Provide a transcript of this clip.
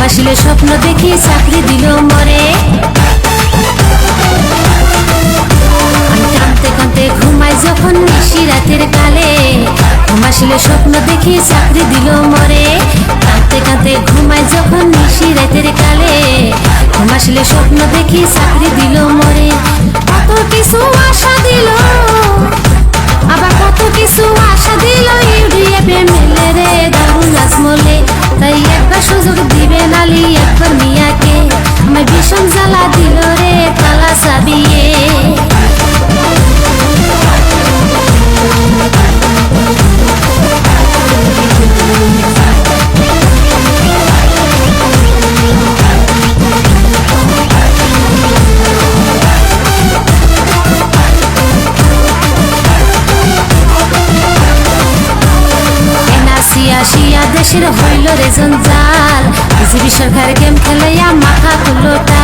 ঘুমাসিলে স্বপ্ন দেখি চাকরি দিল মরে। আমি কাঁদতে কাঁদতে ঘুমাই যখন নিশি রাতের কালে, ঘুমাসিলে স্বপ্ন দেখি চাকরি দিল মরে। কাঁদতে কাঁদতে ঘুমাই যখন নিশি রাতের কালে, ঘুমাসিলে স্বপ্ন দেখি চাকরি দিল মরে। কত কিছু আশা দিল, আবার কত কিছু আশা দিল, ইউডিএফে মেলে রে দারুণ রাজমলে। তাই একবার সুযোগ দিবেন আলী একবার মিয়াকে, আমায় ভীষণ জ্বালা দিল রে তালা চাবিয়ে। আসিয়া দেশের হইল রে জঞ্জাল, বিজেপি সরকার গেম খেলাইয়া মাথা তুলটা।